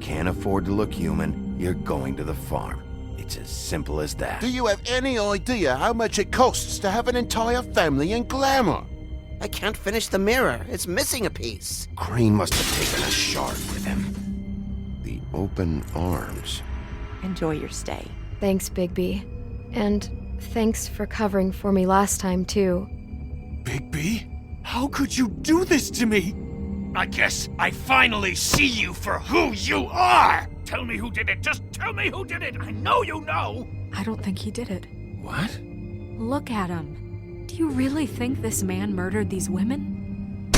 can't afford to look human, you're going to the farm. It's as simple as that. Do you have any idea how much it costs to have an entire family in Glamour? I can't finish the mirror. It's missing a piece. Crane must have taken a shard with him. The open arms. Enjoy your stay. Thanks, Bigby. And thanks for covering for me last time, too. Bigby? How could you do this to me? I guess I finally see you for who you are! Tell me who did it! Just tell me who did it! I know you know! I don't think he did it. What? Look at him. Do you really think this man murdered these women?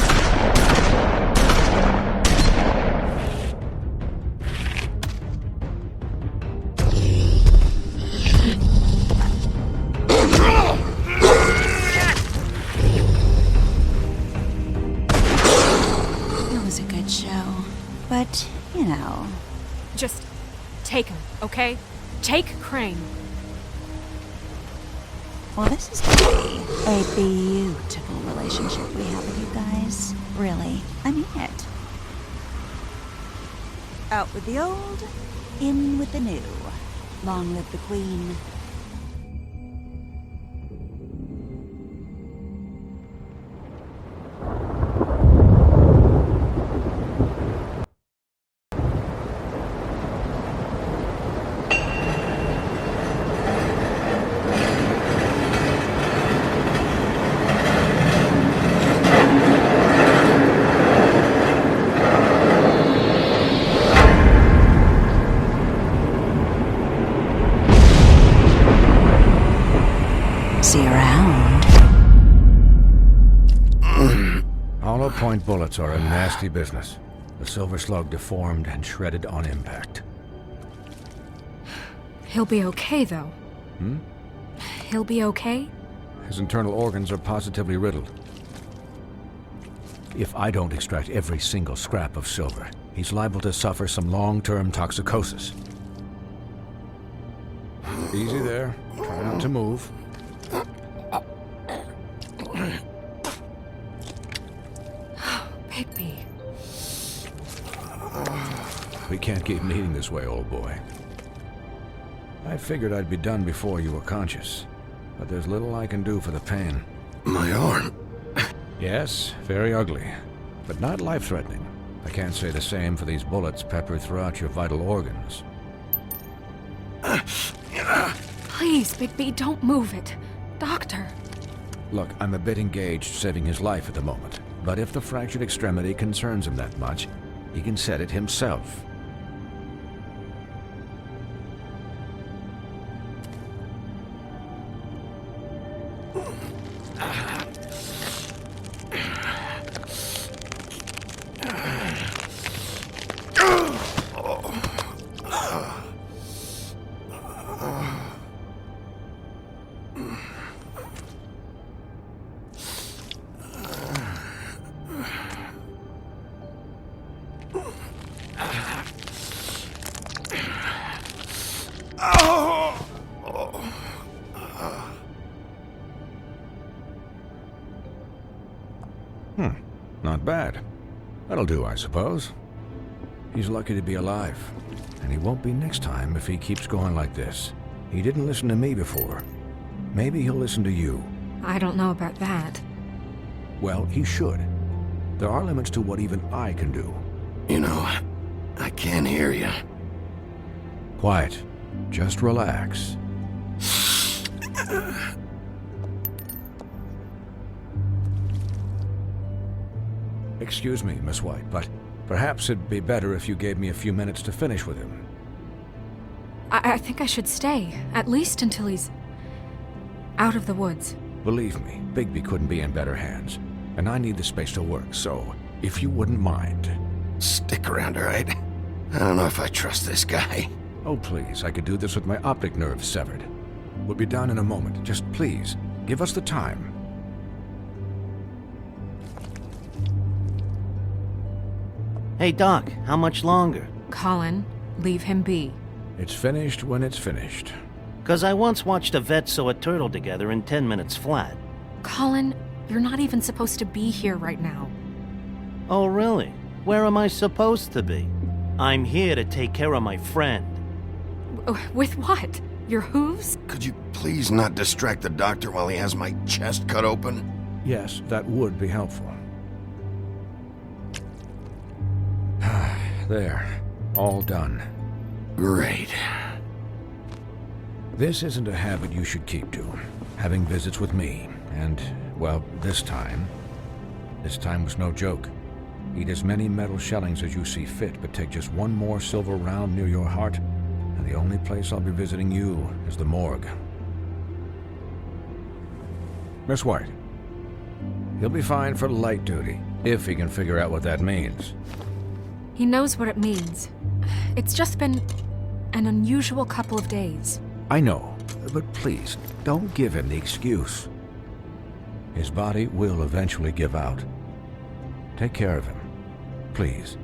It was a good show. But, you know... Just take him, okay? Take Crane. Well, this is gonna be a beautiful relationship we have with you guys. Really. I mean it. Out with the old, in with the new. Long live the Queen. See you around. Hollow point bullets are a nasty business. The Silver Slug deformed and shredded on impact. He'll be okay, though. He'll be okay? His internal organs are positively riddled. If I don't extract every single scrap of silver, he's liable to suffer some long-term toxicosis. Easy there. Try not to move. Bigby. We can't keep meeting this way, old boy. I figured I'd be done before you were conscious, but there's little I can do for the pain. My arm. Yes, very ugly, but not life-threatening. I can't say the same for these bullets peppered throughout your vital organs. Please, Bigby, don't move it. Doctor. Look, I'm a bit engaged saving his life at the moment, but if the fractured extremity concerns him that much, he can set it himself. Not bad. That'll do, I suppose. He's lucky to be alive, and he won't be next time if he keeps going like this. He didn't listen to me before. Maybe he'll listen to you. I don't know about that. Well, he should. There are limits to what even I can do. You know, I can't hear you. Quiet. Just relax. Excuse me, Miss White, but perhaps it'd be better if you gave me a few minutes to finish with him. I think I should stay, at least until he's out of the woods. Believe me, Bigby couldn't be in better hands, and I need the space to work, so if you wouldn't mind. Stick around, all right? I don't know if I trust this guy. Oh, please, I could do this with my optic nerve severed. We'll be done in a moment. Just please, give us the time. Hey, Doc, how much longer? Colin, leave him be. It's finished when it's finished. 'Cause I once watched a vet sew a turtle together in 10 minutes flat. Colin, you're not even supposed to be here right now. Oh, really? Where am I supposed to be? I'm here to take care of my friend. With what? Your hooves? Could you please not distract the doctor while he has my chest cut open? Yes, that would be helpful. There. All done. Great. This isn't a habit you should keep to. Having visits with me. And, well, this time was no joke. Eat as many metal shellings as you see fit, but take just one more silver round near your heart, and the only place I'll be visiting you is the morgue. Miss White. He'll be fine for light duty, if he can figure out what that means. He knows what it means. It's just been an unusual couple of days. I know, but please, don't give him the excuse. His body will eventually give out. Take care of him, please.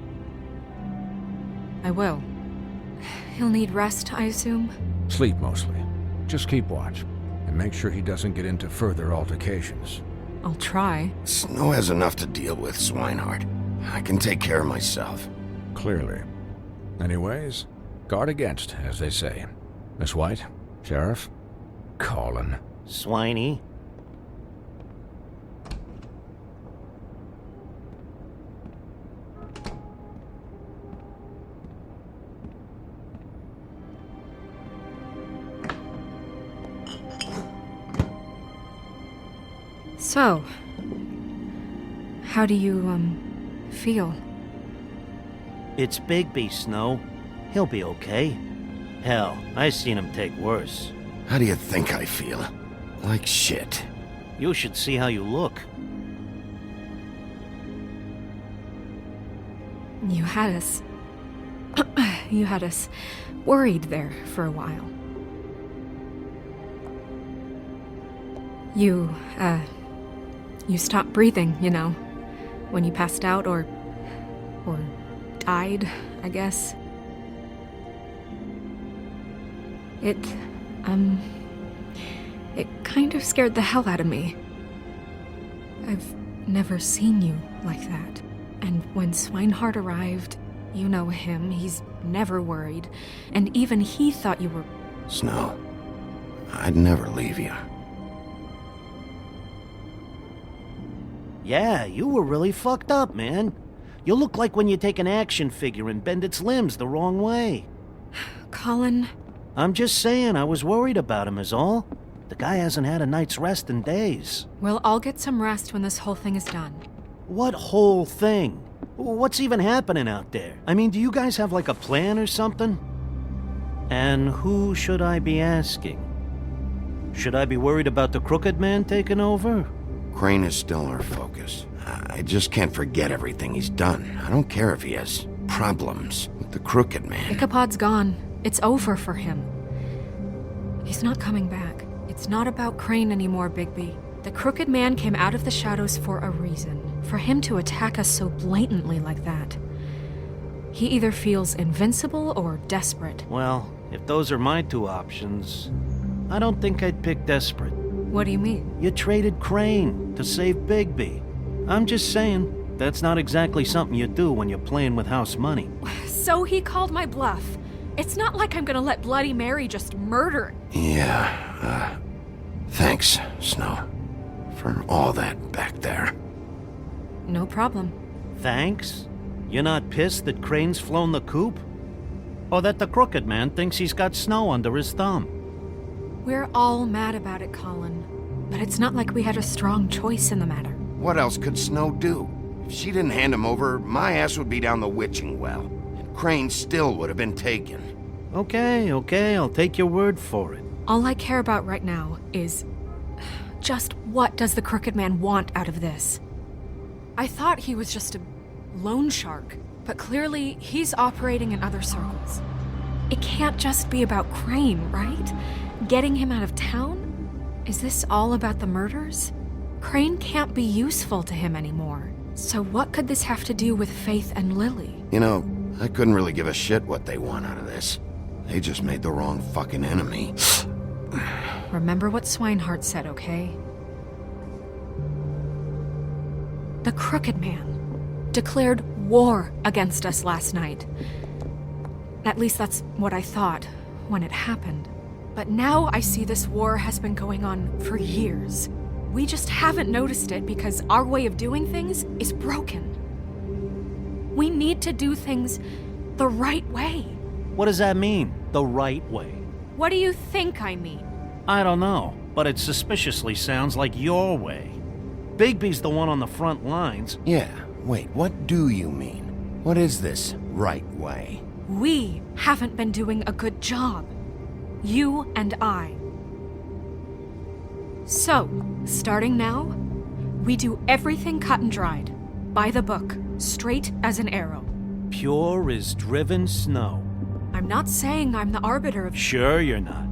I will. He'll need rest, I assume? Sleep mostly. Just keep watch, and make sure he doesn't get into further altercations. I'll try. Snow has enough to deal with, Swinehart. I can take care of myself. Clearly. Anyways, guard against, as they say. Miss White, Sheriff, Colin. Swiney. So, how do you, feel? It's Bigby, Snow. He'll be okay. Hell, I seen him take worse. How do you think I feel? Like shit. You should see how you look. You had us... you had us worried there for a while. You stopped breathing, you know, when you passed out or died, I guess. It kind of scared the hell out of me. I've never seen you like that. And when Swinehart arrived, you know him, he's never worried. And even he thought you were... Snow, I'd never leave you. Yeah, you were really fucked up, man. You look like when you take an action figure and bend its limbs the wrong way. Colin... I'm just saying, I was worried about him is all. The guy hasn't had a night's rest in days. Well, I'll get some rest when this whole thing is done. What whole thing? What's even happening out there? I mean, do you guys have like a plan or something? And who should I be asking? Should I be worried about the Crooked Man taking over? Crane is still our focus. I just can't forget everything he's done. I don't care if he has problems with the Crooked Man. Ichabod's gone. It's over for him. He's not coming back. It's not about Crane anymore, Bigby. The Crooked Man came out of the shadows for a reason. For him to attack us so blatantly like that. He either feels invincible or desperate. Well, if those are my two options, I don't think I'd pick desperate. What do you mean? You traded Crane to save Bigby. I'm just saying, that's not exactly something you do when you're playing with house money. So he called my bluff. It's not like I'm gonna let Bloody Mary just murder... Yeah, thanks, Snow, for all that back there. No problem. Thanks? You're not pissed that Crane's flown the coop? Or that the Crooked Man thinks he's got Snow under his thumb? We're all mad about it, Colin. But it's not like we had a strong choice in the matter. What else could Snow do? If she didn't hand him over, my ass would be down the witching well. And Crane still would have been taken. Okay, I'll take your word for it. All I care about right now is... just what does the Crooked Man want out of this? I thought he was just a loan shark, but clearly he's operating in other circles. It can't just be about Crane, right? Getting him out of town? Is this all about the murders? Crane can't be useful to him anymore. So what could this have to do with Faith and Lily? You know, I couldn't really give a shit what they want out of this. They just made the wrong fucking enemy. Remember what Swinehart said, okay? The Crooked Man declared war against us last night. At least that's what I thought when it happened. But now I see this war has been going on for years. We just haven't noticed it because our way of doing things is broken. We need to do things the right way. What does that mean, the right way? What do you think I mean? I don't know, but it suspiciously sounds like your way. Bigby's the one on the front lines. Yeah, wait, what do you mean? What is this right way? We haven't been doing a good job. You and I. So, starting now, we do everything cut and dried. By the book, straight as an arrow. Pure as driven snow. I'm not saying I'm the arbiter of... Sure you're not.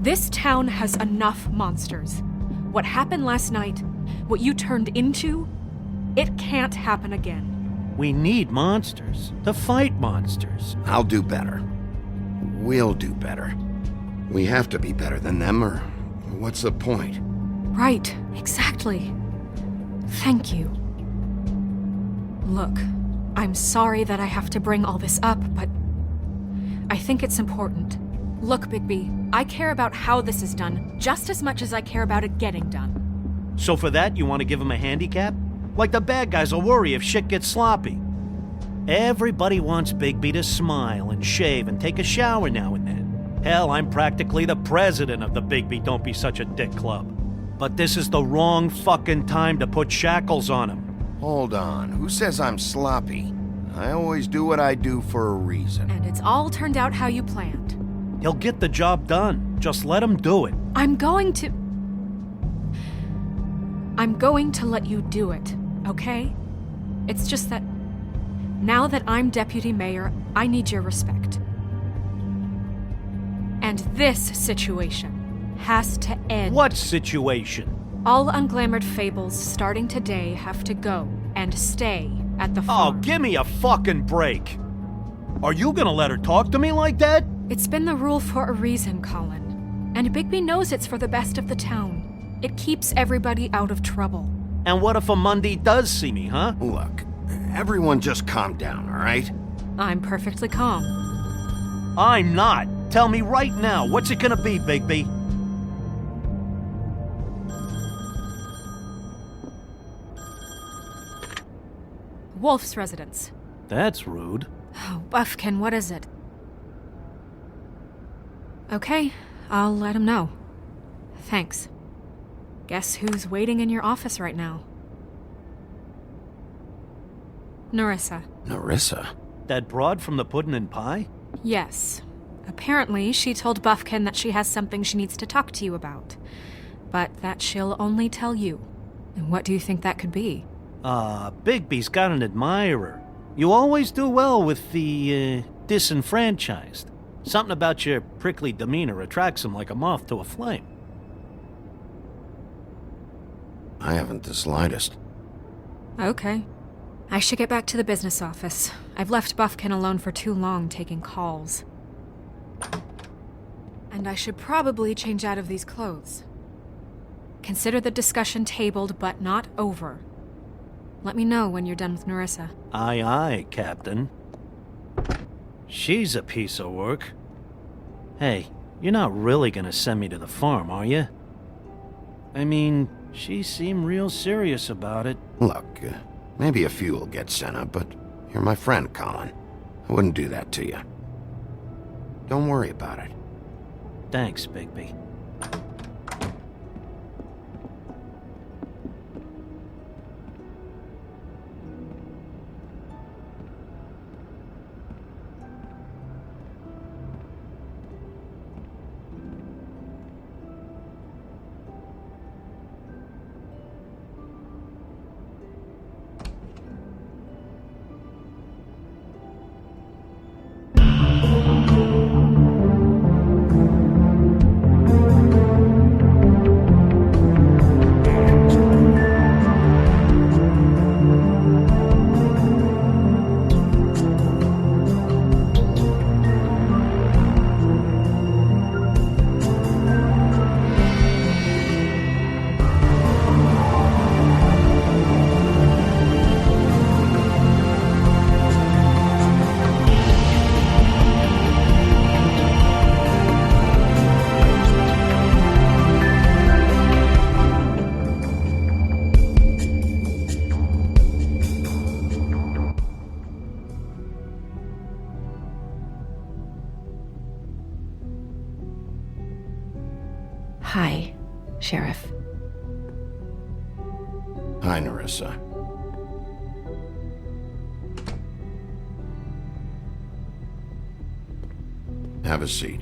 This town has enough monsters. What happened last night, what you turned into, it can't happen again. We need monsters to fight monsters. I'll do better. We'll do better. We have to be better than them, or what's the point? Right, exactly. Thank you. Look, I'm sorry that I have to bring all this up, but I think it's important. Look, Bigby, I care about how this is done just as much as I care about it getting done. So for that, you want to give him a handicap? Like the bad guys will worry if shit gets sloppy. Everybody wants Bigby to smile and shave and take a shower now and then. Hell, I'm practically the president of the Bigby Don't Be Such a Dick Club. But this is the wrong fucking time to put shackles on him. Hold on, who says I'm sloppy? I always do what I do for a reason. And it's all turned out how you planned. He'll get the job done. Just let him do it. I'm going to let you do it, okay? It's just that now that I'm deputy mayor, I need your respect. And this situation has to end. What situation? All unglamored fables starting today have to go and stay at the Oh, farm. give me a fucking break. Are you gonna let her talk to me like that? It's been the rule for a reason, Colin. And Bigby knows it's for the best of the town. It keeps everybody out of trouble. And what if a Monday does see me, huh? Look, everyone just calm down, all right? I'm perfectly calm. I'm not. Tell me right now, what's it gonna be, Bigby? Wolf's residence. That's rude. Oh, Buffkin, what is it? Okay, I'll let him know. Thanks. Guess who's waiting in your office right now? Nerissa. Nerissa? That broad from the Puddin' and Pie? Yes. Apparently, she told Buffkin that she has something she needs to talk to you about. But that she'll only tell you. And what do you think that could be? Bigby's got an admirer. You always do well with the, disenfranchised. Something about your prickly demeanor attracts him like a moth to a flame. I haven't the slightest. Okay. I should get back to the business office. I've left Buffkin alone for too long taking calls. And I should probably change out of these clothes. Consider the discussion tabled but not over. Let me know when you're done with Nerissa. Aye, aye, Captain. She's a piece of work. Hey, you're not really gonna send me to the farm, are you? I mean, she seemed real serious about it. Look, maybe a few will get sent up, but you're my friend, Colin. I wouldn't do that to you. Don't worry about it. Thanks, Bigby. Hi, Sheriff. Hi, Nerissa. Have a seat.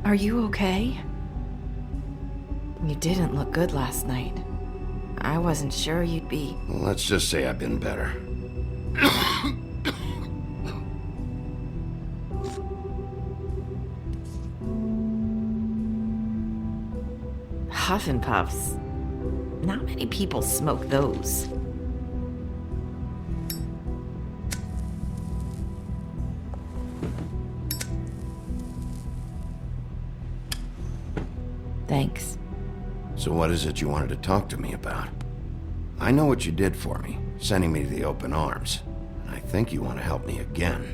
Are you okay? You didn't look good last night. I wasn't sure you'd be... Let's just say I've been better. Huff and Puffs. Not many people smoke those. Thanks. So what is it you wanted to talk to me about? I know what you did for me, sending me to the open arms. And I think you want to help me again.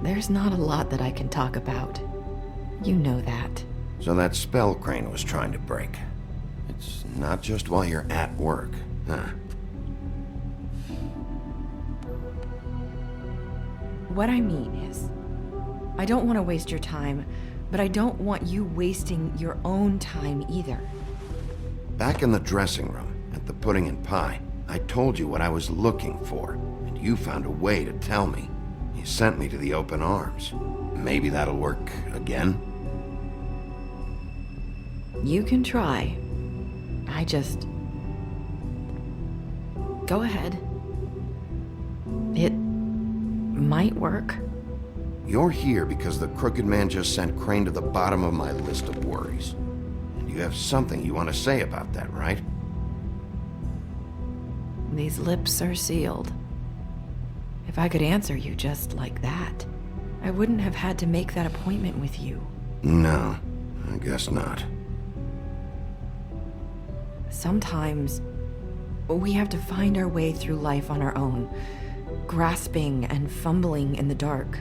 There's not a lot that I can talk about. You know that. So that spell Crane was trying to break. It's not just while you're at work, huh? What I mean is, I don't want to waste your time, but I don't want you wasting your own time either. Back in the dressing room, at the pudding and pie, I told you what I was looking for, and you found a way to tell me. You sent me to the open arms. Maybe that'll work again? You can try. I just... Go ahead. It might work. You're here because the Crooked Man just sent Crane to the bottom of my list of worries. And you have something you want to say about that, right? These lips are sealed. If I could answer you just like that, I wouldn't have had to make that appointment with you. No, I guess not. Sometimes, we have to find our way through life on our own, grasping and fumbling in the dark.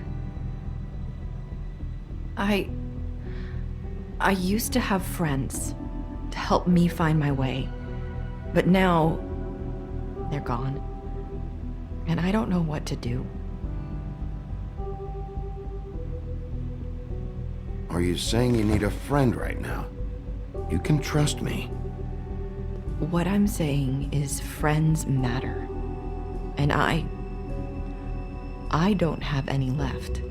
I used to have friends to help me find my way, but now they're gone, and I don't know what to do. Are you saying you need a friend right now? You can trust me. What I'm saying is friends matter, and I don't have any left.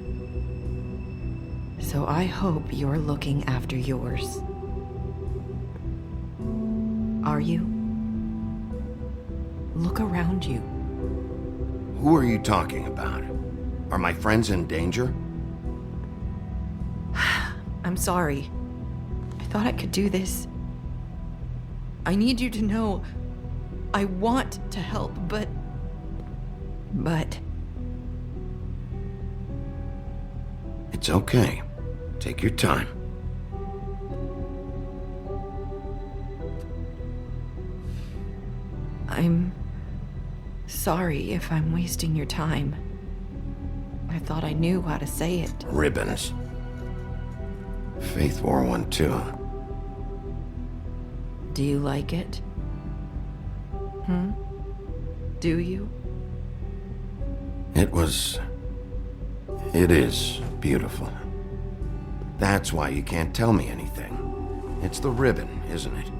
So I hope you're looking after yours. Are you? Look around you. Who are you talking about? Are my friends in danger? I'm sorry. I thought I could do this. I need you to know I want to help, but... It's okay. Take your time. I'm sorry if I'm wasting your time. I thought I knew how to say it. Ribbons. Faith wore one too. Do you like it? Do you? It is beautiful. That's why you can't tell me anything. It's the ribbon, isn't it?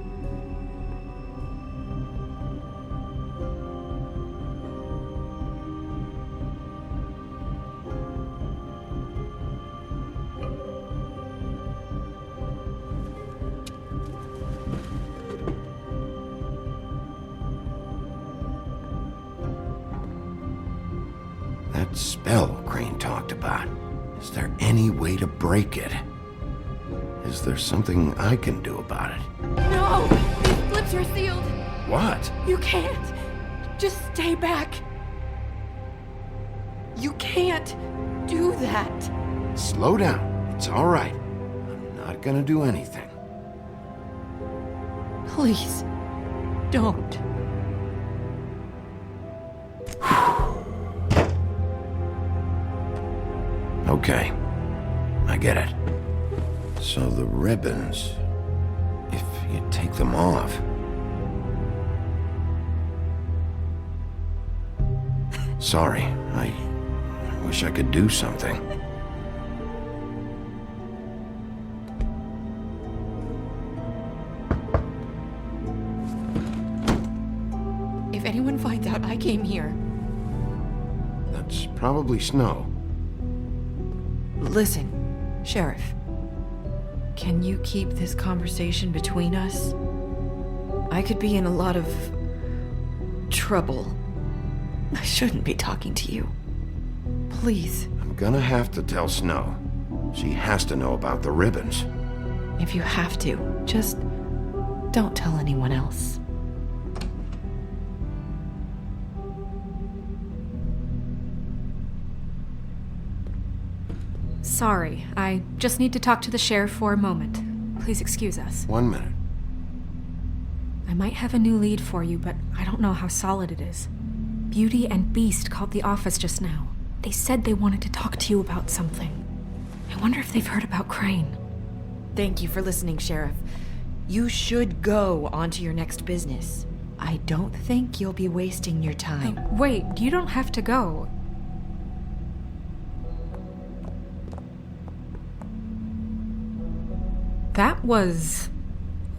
That spell Crane talked about. Is there any way to break it? Is there something I can do about it? No! These lips are sealed! What? You can't! Just stay back! You can't do that! Slow down. It's all right. I'm not gonna do anything. Please, don't. Okay. I get it. So the ribbons, if you take them off... Sorry, I wish I could do something. If anyone finds out I came here... That's probably Snow. Listen, Sheriff. Can you keep this conversation between us? I could be in a lot of... trouble. I shouldn't be talking to you. Please. I'm gonna have to tell Snow. She has to know about the ribbons. If you have to, just don't tell anyone else. Sorry, I just need to talk to the sheriff for a moment. Please excuse us. 1 minute. I might have a new lead for you, but I don't know how solid it is. Beauty and Beast called the office just now. They said they wanted to talk to you about something. I wonder if they've heard about Crane. Thank you for listening, Sheriff. You should go on to your next business. I don't think you'll be wasting your time. Wait, you don't have to go. That was...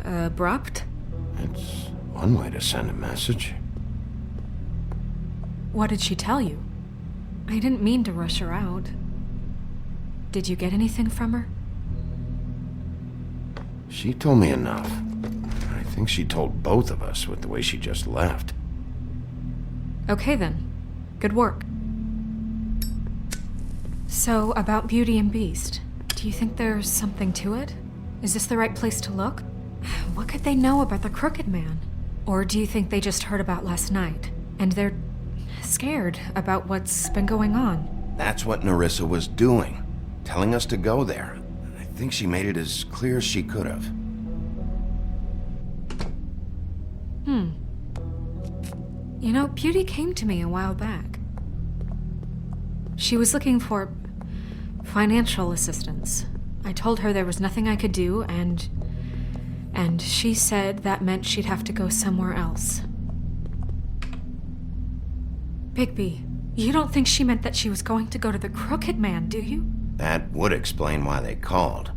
abrupt? It's one way to send a message. What did she tell you? I didn't mean to rush her out. Did you get anything from her? She told me enough. I think she told both of us with the way she just left. Okay then. Good work. So, about Beauty and Beast, do you think there's something to it? Is this the right place to look? What could they know about the Crooked Man? Or do you think they just heard about last night, and they're scared about what's been going on? That's what Nerissa was doing. Telling us to go there. I think she made it as clear as she could have. You know, Beauty came to me a while back. She was looking for financial assistance. I told her there was nothing I could do, and she said that meant she'd have to go somewhere else. Bigby, you don't think she meant that she was going to go to the Crooked Man, do you? That would explain why they called.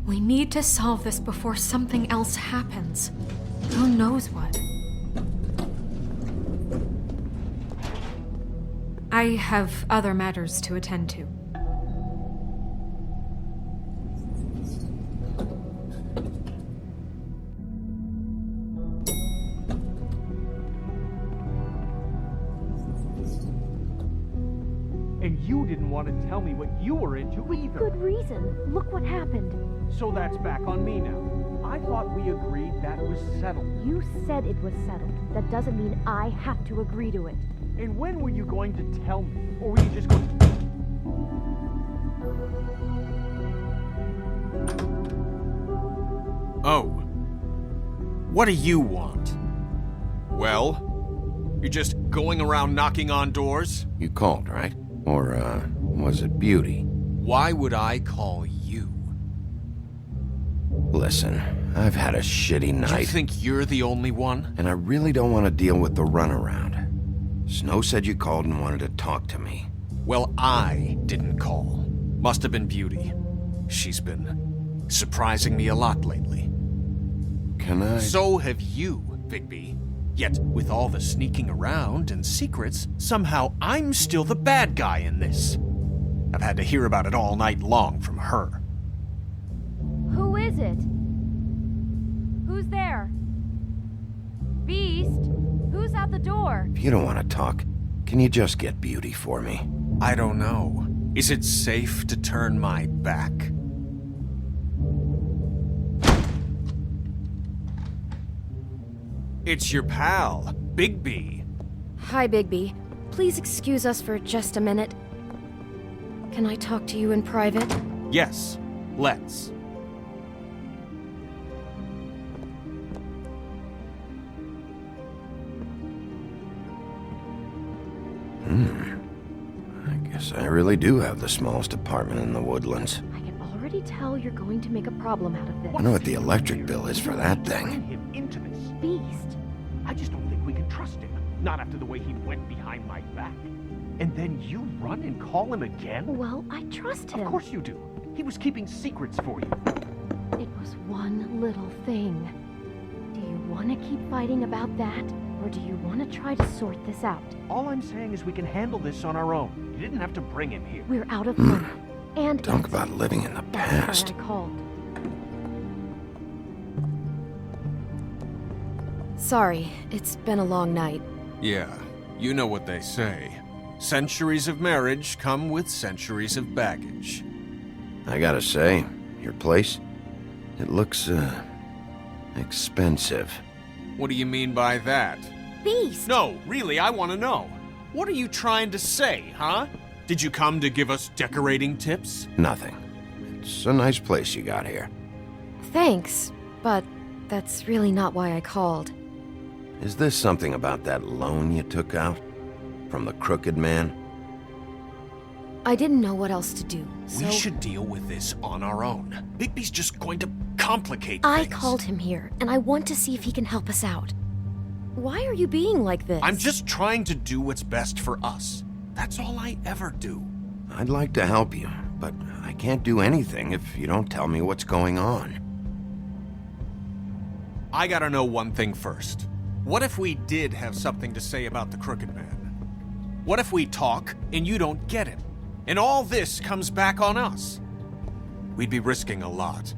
We need to solve this before something else happens. Who knows what? I have other matters to attend to. And you didn't want to tell me what you were into either. Good reason. Look what happened. So that's back on me now. I thought we agreed that was settled. You said it was settled. That doesn't mean I have to agree to it. And when were you going to tell me? Or were you just going to... Oh. What do you want? Well? You're just going around knocking on doors? You called, right? Or, was it Beauty? Why would I call you? Listen, I've had a shitty night. You think you're the only one? And I really don't want to deal with the runaround. Snow said you called and wanted to talk to me. Well, I didn't call. Must have been Beauty. She's been surprising me a lot lately. Can I... So have you, Bigby. Yet, with all the sneaking around and secrets, somehow I'm still the bad guy in this. I've had to hear about it all night long from her. Who is it? Who's there? Beast? Who's at the door? If you don't want to talk, can you just get Beauty for me? I don't know. Is it safe to turn my back? It's your pal, Bigby. Hi, Bigby. Please excuse us for just a minute. Can I talk to you in private? Yes, let's. I guess I really do have the smallest apartment in the Woodlands. I can already already tell you're going to make a problem out of this. I know what the electric bill is for that Bring thing. him into this. Beast. I just don't think we can trust him. Not after the way he went behind my back. And then you run and call him again? Well, I trust him. Of course you do. He was keeping secrets for you. It was one little thing. Do you want to keep fighting about that? Or do you want to try to sort this out? All I'm saying is we can handle this on our own. You didn't have to bring him here. We're out of money. And Talk it's- about living in the That's past. why I called. Sorry, it's been a long night. Yeah, you know what they say. Centuries of marriage come with centuries of baggage. I gotta say, your place, it looks, expensive. What do you mean by that? Beast! No, really, I want to know. What are you trying to say, huh? Did you come to give us decorating tips? Nothing. It's a nice place you got here. Thanks, but that's really not why I called. Is this something about that loan you took out? From the Crooked Man? I didn't know what else to do, so We should deal with this on our own. Bigby's just going to complicate I things. called him here, and I want to see if he can help us out. Why are you being like this? I'm just trying to do what's best for us. That's all I ever do. I'd like to help you, but I can't do anything if you don't tell me what's going on. I gotta know one thing first. What if we did have something to say about the Crooked Man? What if we talk and you don't get him? And all this comes back on us? We'd be risking a lot.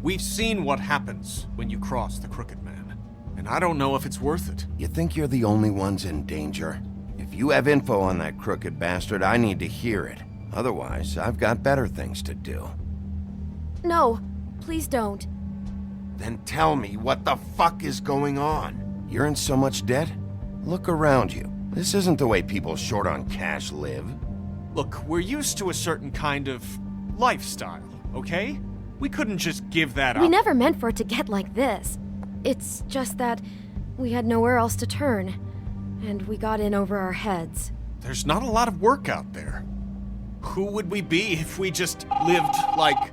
We've seen what happens when you cross the Crooked Man, and I don't know if it's worth it. You think you're the only ones in danger? If you have info on that crooked bastard, I need to hear it. Otherwise, I've got better things to do. No, please don't. Then tell me what the fuck is going on? You're in so much debt? Look around you. This isn't the way people short on cash live. Look, we're used to a certain kind of lifestyle, okay? We couldn't just give that up. We never meant for it to get like this. It's just that we had nowhere else to turn, and we got in over our heads. There's not a lot of work out there. Who would we be if we just lived like...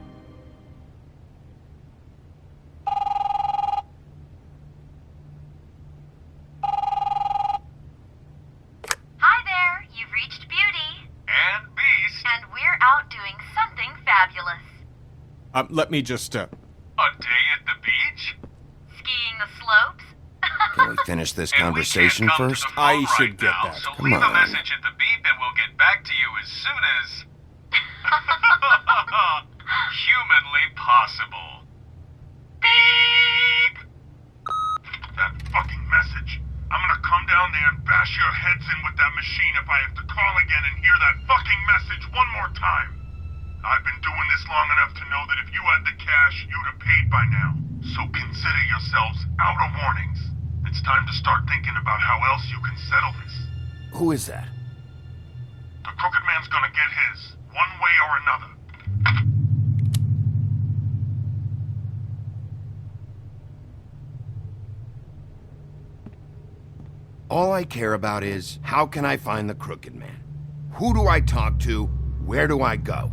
Hi there, you've reached Beauty. And Beast. And we're out doing something fabulous. Let me just, A day at the beach? Skiing the slopes? Can we finish this conversation first? I should get that. So Come leave a on. message at the beep and we'll get back to you as soon as... humanly possible. Beep! That fucking message. I'm gonna come down there and bash your heads in with that machine if I have to call again and hear that fucking message one more time. I've been doing this long enough to know that if you had the cash, you'd have paid by now. So consider yourselves out of warnings. It's time to start thinking about how else you can settle this. Who is that? The Crooked Man's gonna get his, one way or another. All I care about is, how can I find the Crooked Man? Who do I talk to? Where do I go?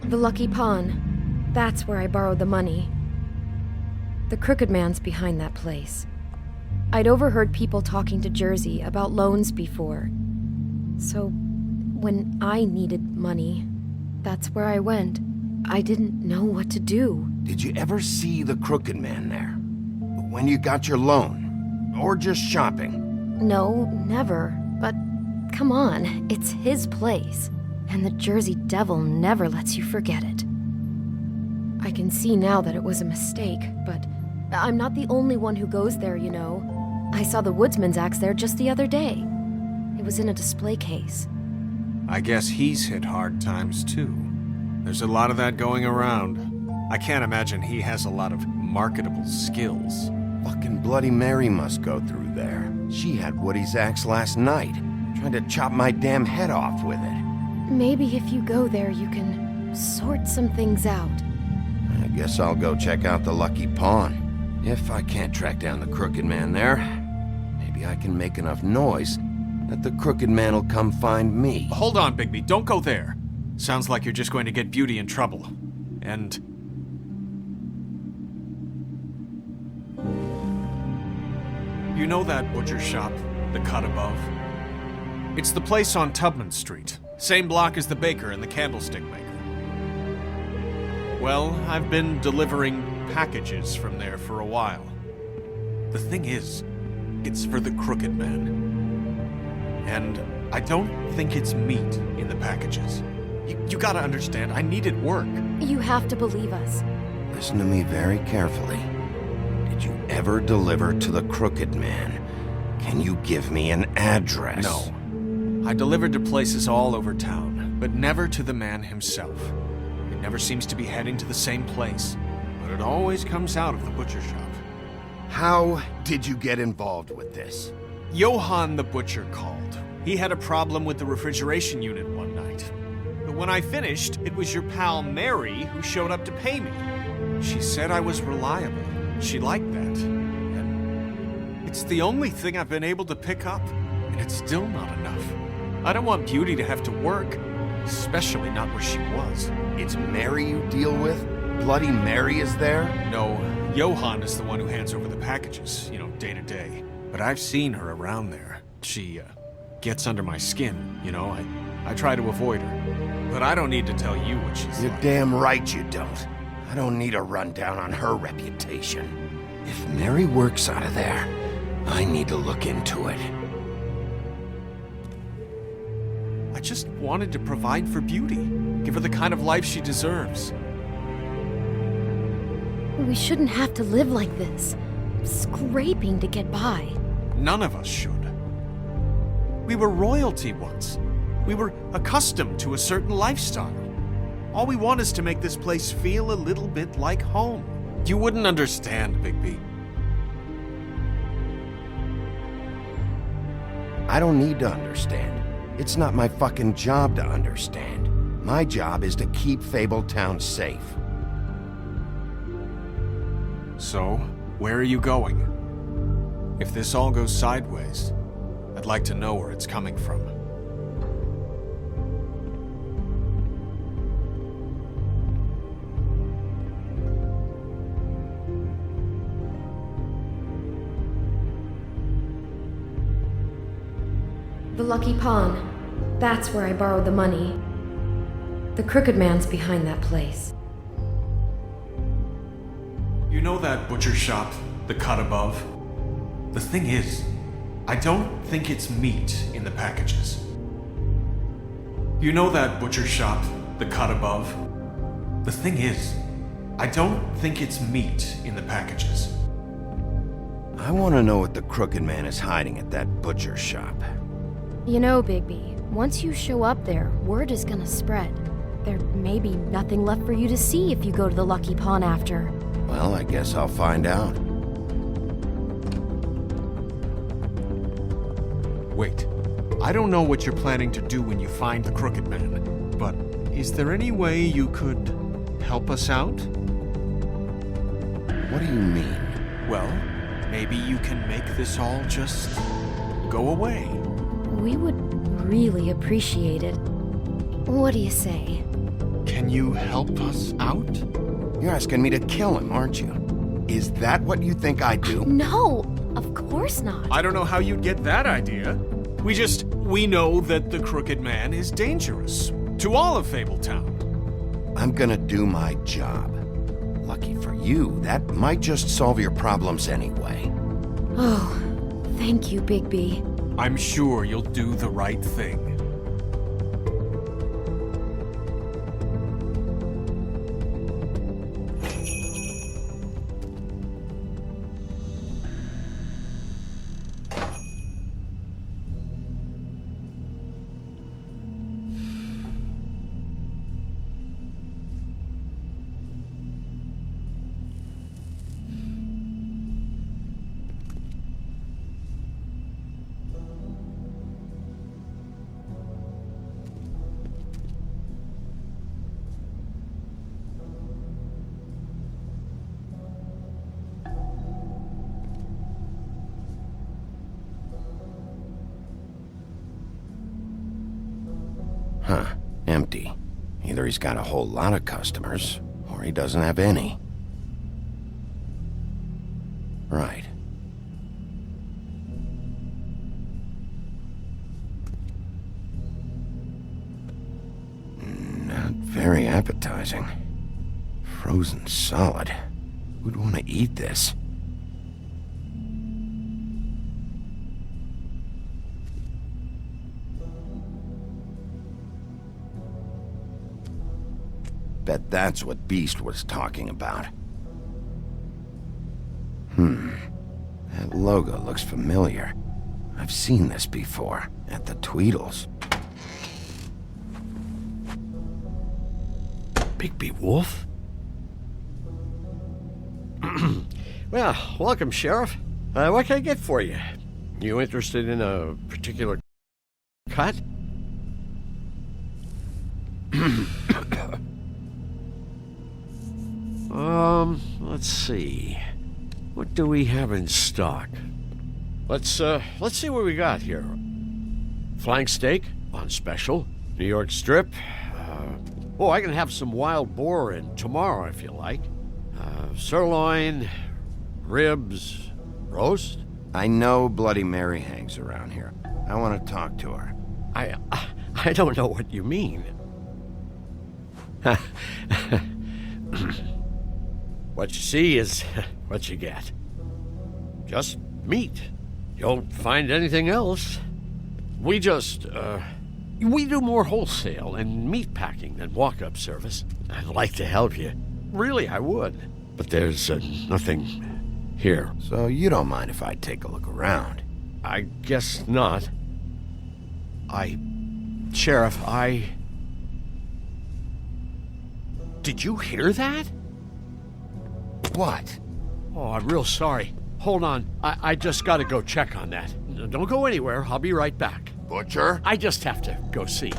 The Lucky Pawn. That's where I borrowed the money. The Crooked Man's behind that place. I'd overheard people talking to Jersey about loans before. So, when I needed money, that's where I went. I didn't know what to do. Did you ever see the Crooked Man there? When you got your loan? Or just shopping? No, never. But come on, it's his place. And the Jersey Devil never lets you forget it. I can see now that it was a mistake, but I'm not the only one who goes there, you know. I saw the Woodsman's axe there just the other day. It was in a display case. I guess he's hit hard times too. There's a lot of that going around. I can't imagine he has a lot of marketable skills. Fucking Bloody Mary must go through there. She had Woody's axe last night, trying to chop my damn head off with it. Maybe if you go there, you can sort some things out. I guess I'll go check out the Lucky Pawn. If I can't track down the Crooked Man there, maybe I can make enough noise that the crooked man will come find me. Hold on, Bigby. Don't go there. Sounds like you're just going to get Beauty in trouble. And... you know that butcher shop, the cut above? It's the place on Tubman Street. Same block as the baker and the candlestick maker. Well, I've been delivering packages from there for a while. The thing is, it's for the Crooked Man. And I don't think it's meat in the packages. You gotta understand, I needed work. You have to believe us. Listen to me very carefully. Did you ever deliver to the Crooked Man? Can you give me an address? No. I delivered to places all over town, but never to the man himself. It never seems to be heading to the same place, but it always comes out of the butcher shop. How did you get involved with this? Johann the butcher called. He had a problem with the refrigeration unit one night. But when I finished, it was your pal Mary who showed up to pay me. She said I was reliable. She liked that. And it's the only thing I've been able to pick up, and it's still not enough. I don't want Beauty to have to work, especially not where she was. It's Mary you deal with? Bloody Mary is there? No, Johann is the one who hands over the packages, day to day. But I've seen her around there. She, gets under my skin, I try to avoid her. But I don't need to tell you what she's You're like. damn right you don't. I don't need a rundown on her reputation. If Mary works out of there, I need to look into it. I just wanted to provide for Beauty. Give her the kind of life she deserves. We shouldn't have to live like this, scraping to get by. None of us should. We were royalty once. We were accustomed to a certain lifestyle. All we want is to make this place feel a little bit like home. You wouldn't understand, Bigby. I don't need to understand. It's not my fucking job to understand. My job is to keep Fabletown safe. So, where are you going? If this all goes sideways, I'd like to know where it's coming from. The Lucky Pawn. That's where I borrowed the money. The Crooked Man's behind that place. You know that butcher shop, the cut above? The thing is, I don't think it's meat in the packages. You know that butcher shop, the cut above? The thing is, I don't think it's meat in the packages. I want to know what the Crooked Man is hiding at that butcher shop. You know, Bigby, once you show up there, word is gonna spread. There may be nothing left for you to see if you go to the Lucky Pawn after. Well, I guess I'll find out. Wait, I don't know what you're planning to do when you find the Crooked Man, but is there any way you could help us out? What do you mean? Well, maybe you can make this all just go away. We would really appreciate it. What do you say? Can you help us out? You're asking me to kill him, aren't you? Is that what you think I do? No, of course not. I don't know how you'd get that idea. We know that the Crooked Man is dangerous. To all of Fabletown. I'm gonna do my job. Lucky for you, that might just solve your problems anyway. Oh, thank you, Bigby. I'm sure you'll do the right thing. Huh. Empty. Either he's got a whole lot of customers, or he doesn't have any. Right. Not very appetizing. Frozen solid. Who'd want to eat this? Bet that's what Beast was talking about. That logo looks familiar. I've seen this before, at the Tweedles. Bigby Wolf? Well, welcome, Sheriff. What can I get for you? You interested in a particular cut? Let's see. What do we have in stock? Let's see what we got here. Flank steak on special. New York strip. I can have some wild boar in tomorrow if you like. Sirloin, ribs, roast. I know Bloody Mary hangs around here. I want to talk to her. I don't know what you mean. What you see is what you get. Just meat. You won't find anything else. We do more wholesale and meat packing than walk-up service. I'd like to help you. Really, I would. But there's nothing here. So you don't mind if I take a look around? I guess not. Sheriff, Did you hear that? What? Oh, I'm real sorry. Hold on. I just gotta go check on that. Don't go anywhere. I'll be right back. Butcher? I just have to go see.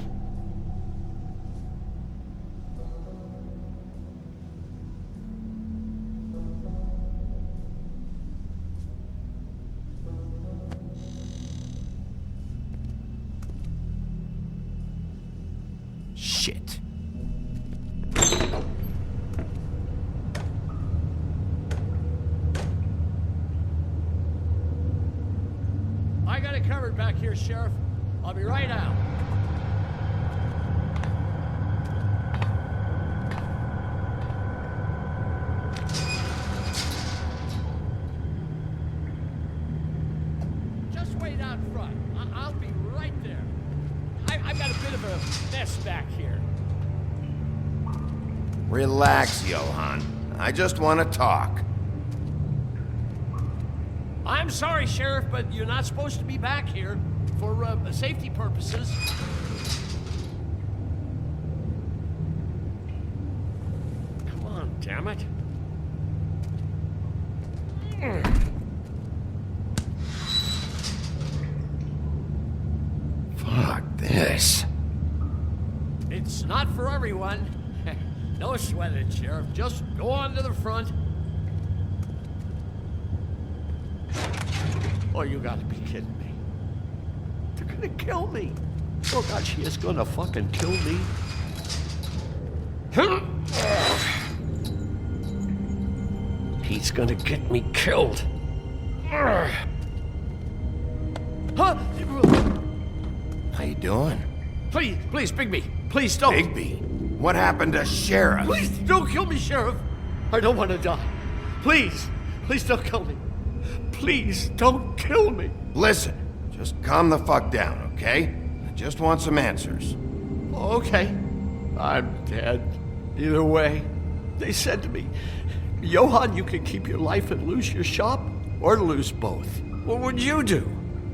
Shit. I got it covered back here, Sheriff. I'll be right out. Just wait out front. I'll be right there. I've got a bit of a mess back here. Relax, Johann. I just want to talk. I'm sorry, Sheriff, but you're not supposed to be back here for safety purposes. Come on, damn it. Fuck this. It's not for everyone. No sweat it, Sheriff. Just go on to the front. Oh, you gotta be kidding me. They're gonna kill me. Oh, God, she is gonna fucking kill me. He's gonna get me killed. Huh? How you doing? Please, Bigby. Please don't. Bigby? What happened to Sheriff? Please don't kill me, Sheriff. I don't want to die. Please don't kill me. Please don't kill me. Listen, just calm the fuck down, okay? I just want some answers. Okay. I'm dead. Either way, they said to me, Johann, you can keep your life and lose your shop, or lose both. What would you do?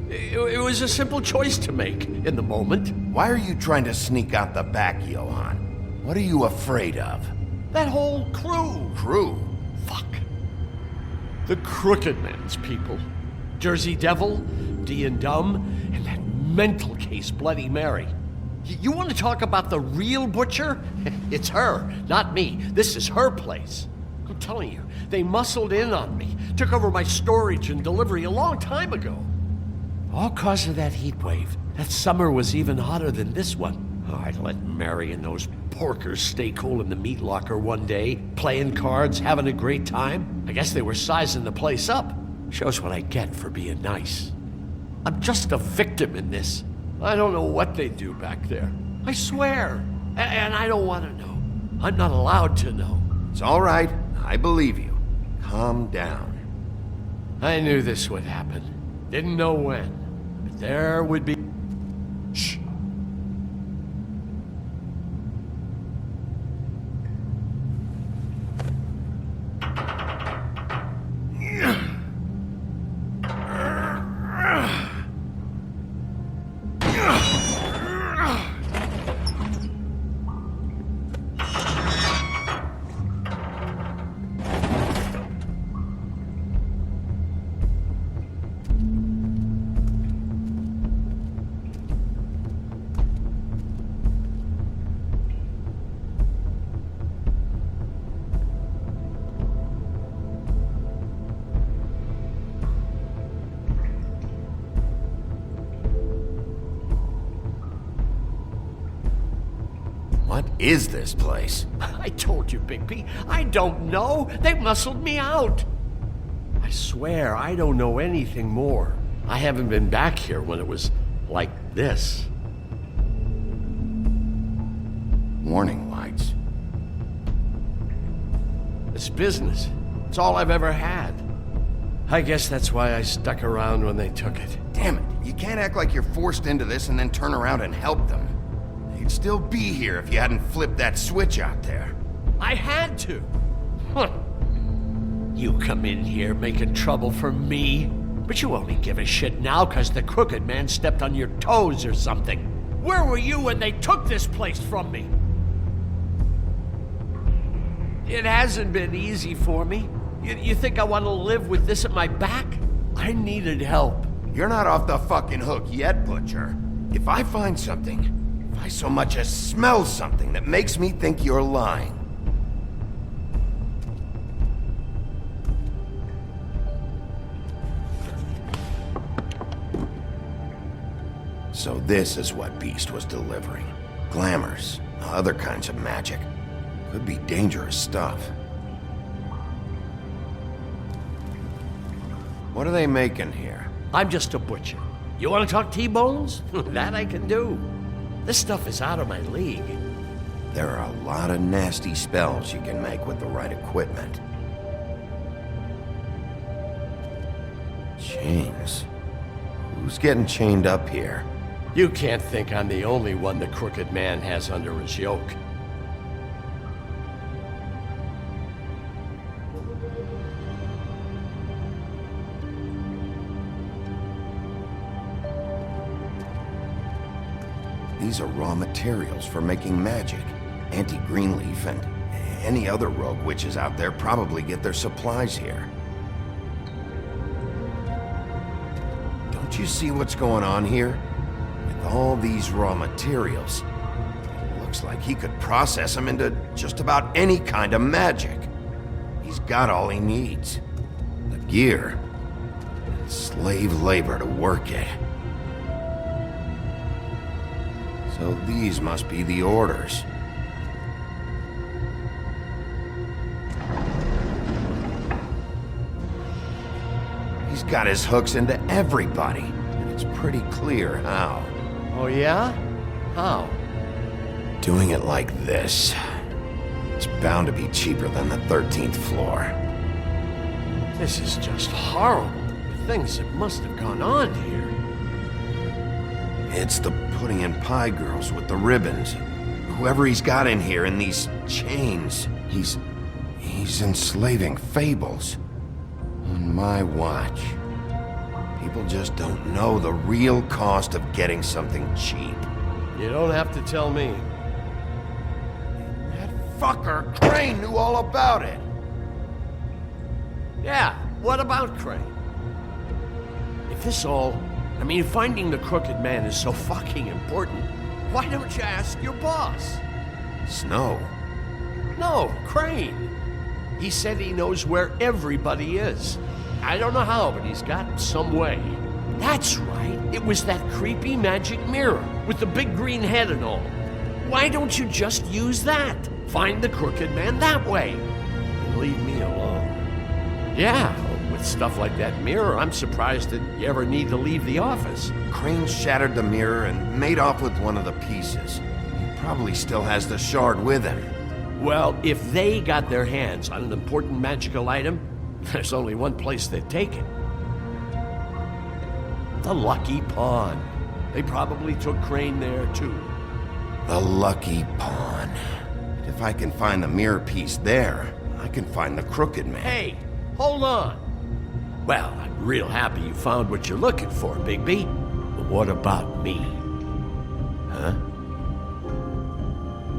It was a simple choice to make in the moment. Why are you trying to sneak out the back, Johann? What are you afraid of? That whole crew. Crew? Fuck. The Crooked Man's people. Jersey Devil, D and Dumb, and that mental case Bloody Mary. You want to talk about the real butcher? It's her, not me. This is her place. I'm telling you, they muscled in on me, took over my storage and delivery a long time ago. All cause of that heat wave. That summer was even hotter than this one. Oh, I'd let Mary and those porkers stay cool in the meat locker one day, playing cards, having a great time. I guess they were sizing the place up. Shows what I get for being nice. I'm just a victim in this. I don't know what they do back there. I swear. And I don't want to know. I'm not allowed to know. It's all right. I believe you. Calm down. I knew this would happen. Didn't know when. But there would be... Shh. What is this place? I told you, Bigby. I don't know. They muscled me out. I swear, I don't know anything more. I haven't been back here when it was like this. Warning lights. It's business. It's all I've ever had. I guess that's why I stuck around when they took it. Damn it. You can't act like you're forced into this and then turn around and help them. They'd still be here if you hadn't flipped that switch out there. I had to. Huh. You come in here making trouble for me, but you only give a shit now because the Crooked Man stepped on your toes or something. Where were you when they took this place from me? It hasn't been easy for me. You think I want to live with this at my back? I needed help. You're not off the fucking hook yet, Butcher. If I find something, if I so much as smell something that makes me think you're lying. So this is what Beast was delivering. Glamours, other kinds of magic. Could be dangerous stuff. What are they making here? I'm just a butcher. You want to talk T-bones? That I can do. This stuff is out of my league. There are a lot of nasty spells you can make with the right equipment. Chains. Who's getting chained up here? You can't think I'm the only one the Crooked Man has under his yoke. These are raw materials for making magic. Auntie Greenleaf and any other rogue witches out there probably get their supplies here. Don't you see what's going on here? With all these raw materials, it looks like he could process them into just about any kind of magic. He's got all he needs. The gear, and slave labor to work it. So these must be the orders. He's got his hooks into everybody, and it's pretty clear how. Oh yeah? How? Doing it like this. It's bound to be cheaper than the 13th floor. This is just horrible. The things that must have gone on here. It's the pudding and pie girls with the ribbons. Whoever he's got in here in these chains, he's enslaving fables. On my watch. People just don't know the real cost of getting something cheap. You don't have to tell me. That fucker Crane knew all about it. Yeah, what about Crane? If this all... I mean, finding the Crooked Man is so fucking important, why don't you ask your boss? Snow? No, Crane. He said he knows where everybody is. I don't know how, but he's got some way. That's right. It was that creepy magic mirror with the big green head and all. Why don't you just use that? Find the Crooked Man that way. And leave me alone. Yeah, with stuff like that mirror, I'm surprised that you ever need to leave the office. Crane shattered the mirror and made off with one of the pieces. He probably still has the shard with him. Well, if they got their hands on an important magical item, there's only one place they'd take it. The Lucky Pawn. They probably took Crane there, too. The Lucky Pawn. If I can find the mirror piece there, I can find the Crooked Man. Hey, hold on. Well, I'm real happy you found what you're looking for, Bigby. But what about me? Huh?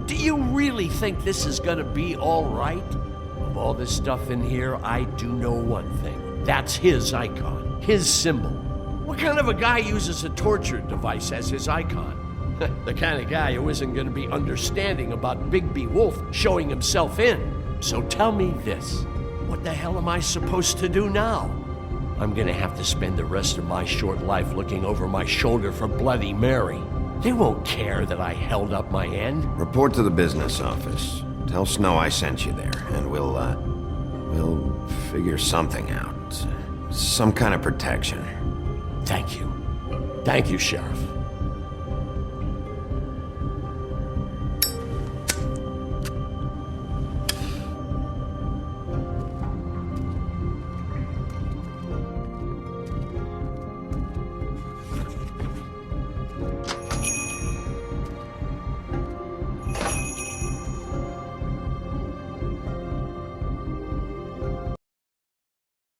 Do you really think this is gonna be all right? Of all this stuff in here, I do know one thing. That's his icon, his symbol. What kind of a guy uses a torture device as his icon? The kind of guy who isn't gonna be understanding about Bigby Wolf showing himself in. So tell me this. What the hell am I supposed to do now? I'm gonna have to spend the rest of my short life looking over my shoulder for Bloody Mary. They won't care that I held up my end. Report to the business office. Tell Snow I sent you there, and we'll figure something out. Some kind of protection. Thank you. Thank you, Sheriff.